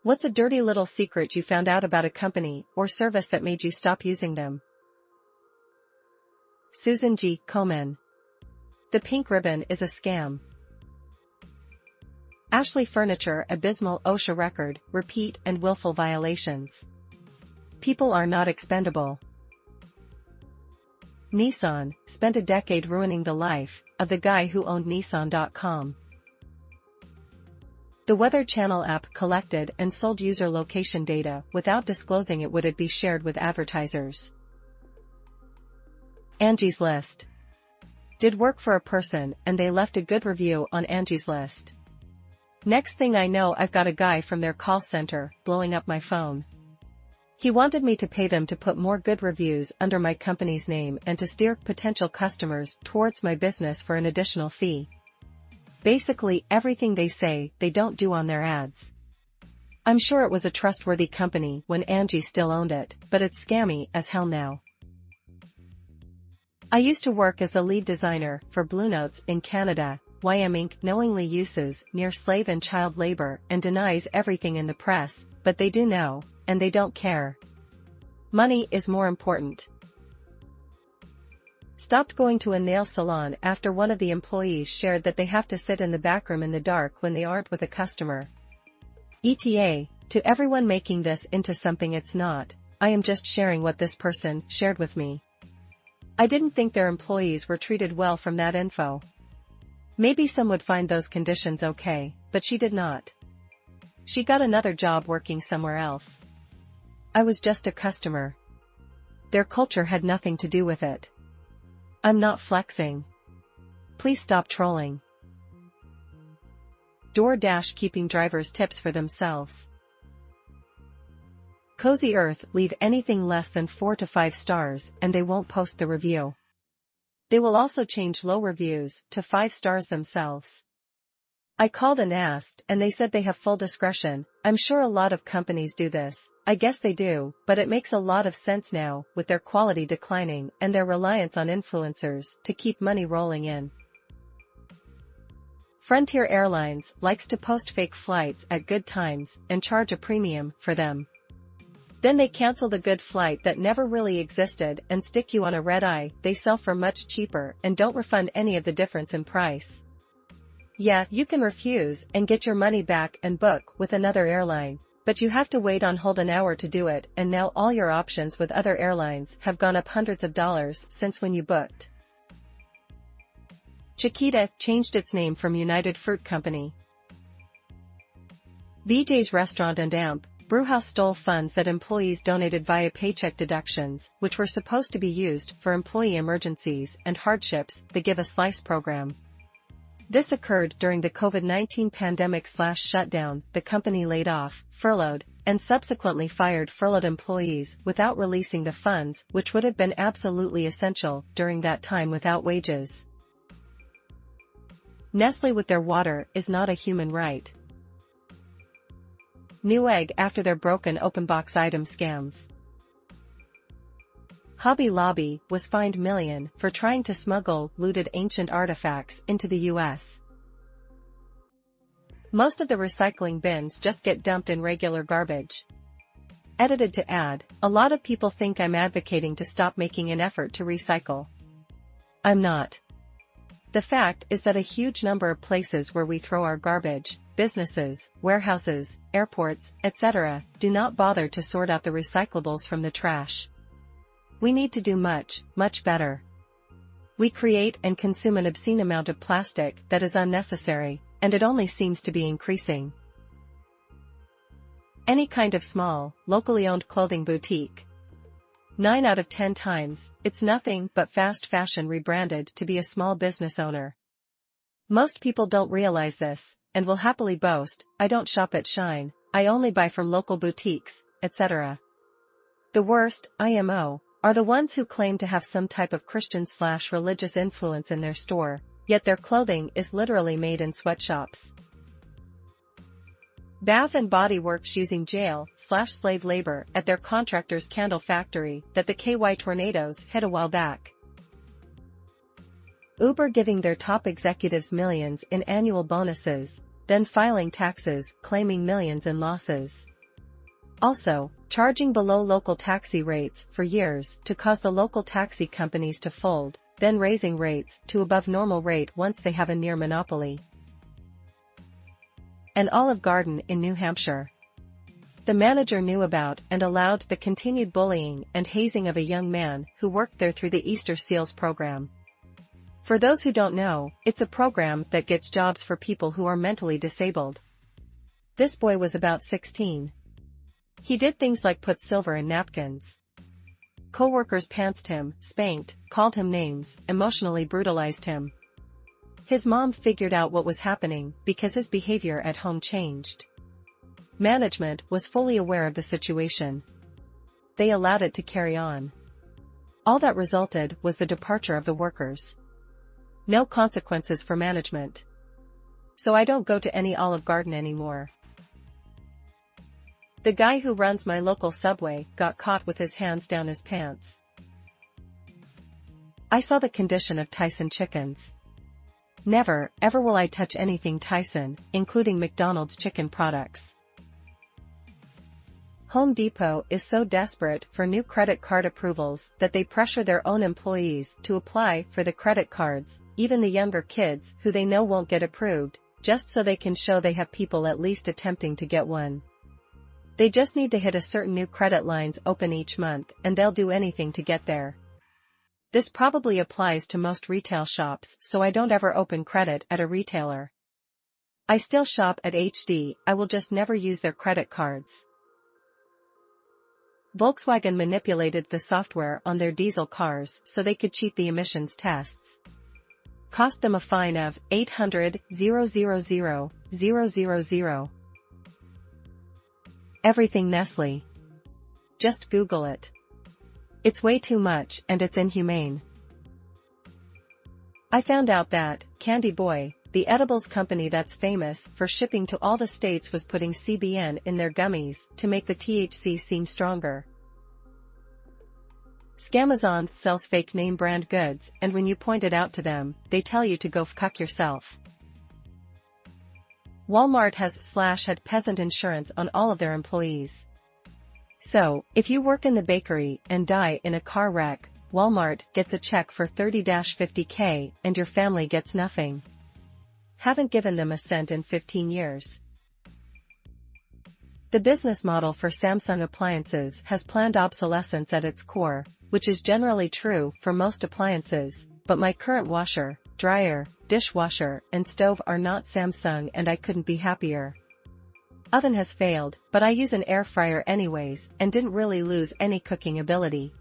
What's a dirty little secret you found out about a company or service that made you stop using them? Susan G. Komen. The pink ribbon is a scam. Ashley Furniture abysmal OSHA record, repeat and willful violations. People are not expendable. Nissan spent a decade ruining the life of the guy who owned Nissan.com. The Weather Channel app collected and sold user location data without disclosing it. Would it be shared with advertisers? Angie's List. Did work for a person and they left a good review on Angie's List. Next thing I know, I've got a guy from their call center blowing up my phone. He wanted me to pay them to put more good reviews under my company's name and to steer potential customers towards my business for an additional fee. Basically everything they say they don't do on their ads. I'm sure it was a trustworthy company when Angie still owned it, but it's scammy as hell now. I used to work as the lead designer for Blue Notes in Canada. YM Inc. knowingly uses near slave and child labor and denies everything in the press, but they do know, and they don't care. Money is more important. Stopped going to a nail salon after one of the employees shared that they have to sit in the backroom in the dark when they aren't with a customer. ETA, to everyone making this into something it's not, I am just sharing what this person shared with me. I didn't think their employees were treated well from that info. Maybe some would find those conditions okay, but she did not. She got another job working somewhere else. I was just a customer. Their culture had nothing to do with it. I'm not flexing. Please stop trolling. DoorDash keeping drivers tips for themselves. Cozy Earth leave anything less than 4 to 5 stars and they won't post the review. They will also change low reviews to 5 stars themselves. I called and asked and they said they have full discretion. I'm sure a lot of companies do this. I guess they do, but it makes a lot of sense now with their quality declining and their reliance on influencers to keep money rolling in. Frontier Airlines likes to post fake flights at good times and charge a premium for them. Then they cancel the good flight that never really existed and stick you on a red eye they sell for much cheaper and don't refund any of the difference in price. Yeah, you can refuse and get your money back and book with another airline, but you have to wait on hold an hour to do it, and now all your options with other airlines have gone up hundreds of dollars since when you booked. Chiquita changed its name from United Fruit Company. BJ's Restaurant and Amp Brewhouse stole funds that employees donated via paycheck deductions, which were supposed to be used for employee emergencies and hardships, the Give a Slice program. This occurred during the COVID-19 pandemic/shutdown. The company laid off, furloughed, and subsequently fired furloughed employees without releasing the funds, which would have been absolutely essential during that time without wages. Nestle with their water is not a human right. New egg after their broken open box item scams. Hobby Lobby was fined $1 million for trying to smuggle looted ancient artifacts into the US. Most of the recycling bins just get dumped in regular garbage. Edited to add, a lot of people think I'm advocating to stop making an effort to recycle. I'm not. The fact is that a huge number of places where we throw our garbage, businesses, warehouses, airports, etc., do not bother to sort out the recyclables from the trash. We need to do much, much better. We create and consume an obscene amount of plastic that is unnecessary, and it only seems to be increasing. Any kind of small, locally owned clothing boutique. 9 out of 10 times, it's nothing but fast fashion rebranded to be a small business owner. Most people don't realize this, and will happily boast, I don't shop at Shine, I only buy from local boutiques, etc. The worst, IMO, are the ones who claim to have some type of Christian/religious influence in their store, yet their clothing is literally made in sweatshops. Bath and Body Works using jail/slave labor at their contractor's candle factory that the KY tornadoes hit a while back. Uber giving their top executives millions in annual bonuses, then filing taxes, claiming millions in losses. Also, charging below local taxi rates for years to cause the local taxi companies to fold, then raising rates to above normal rate once they have a near monopoly. An Olive Garden in New Hampshire. The manager knew about and allowed the continued bullying and hazing of a young man who worked there through the Easter Seals program. For those who don't know, it's a program that gets jobs for people who are mentally disabled. This boy was about 16. He did things like put silver in napkins. Coworkers pantsed him, spanked, called him names, emotionally brutalized him. His mom figured out what was happening because his behavior at home changed. Management was fully aware of the situation. They allowed it to carry on. All that resulted was the departure of the workers. No consequences for management. So I don't go to any Olive Garden anymore. The guy who runs my local Subway got caught with his hands down his pants. I saw the condition of Tyson chickens. Never, ever will I touch anything Tyson, including McDonald's chicken products. Home Depot is so desperate for new credit card approvals that they pressure their own employees to apply for the credit cards, even the younger kids who they know won't get approved, just so they can show they have people at least attempting to get one. They just need to hit a certain new credit lines open each month and they'll do anything to get there. This probably applies to most retail shops, so I don't ever open credit at a retailer. I still shop at HD, I will just never use their credit cards. Volkswagen manipulated the software on their diesel cars so they could cheat the emissions tests. Cost them a fine of $800,000,000. Everything Nestle. Just Google it. It's way too much and it's inhumane. I found out that Candy Boy, the edibles company that's famous for shipping to all the states, was putting CBN in their gummies to make the THC seem stronger. Scamazon sells fake name brand goods, and when you point it out to them, they tell you to go fuck yourself. Walmart had peasant insurance on all of their employees. So, if you work in the bakery and die in a car wreck, Walmart gets a check for $30,000-$50,000 and your family gets nothing. Haven't given them a cent in 15 years. The business model for Samsung appliances has planned obsolescence at its core, which is generally true for most appliances, but my current washer, dryer, dishwasher, and stove are not Samsung and I couldn't be happier. Oven has failed, but I use an air fryer anyways and didn't really lose any cooking ability.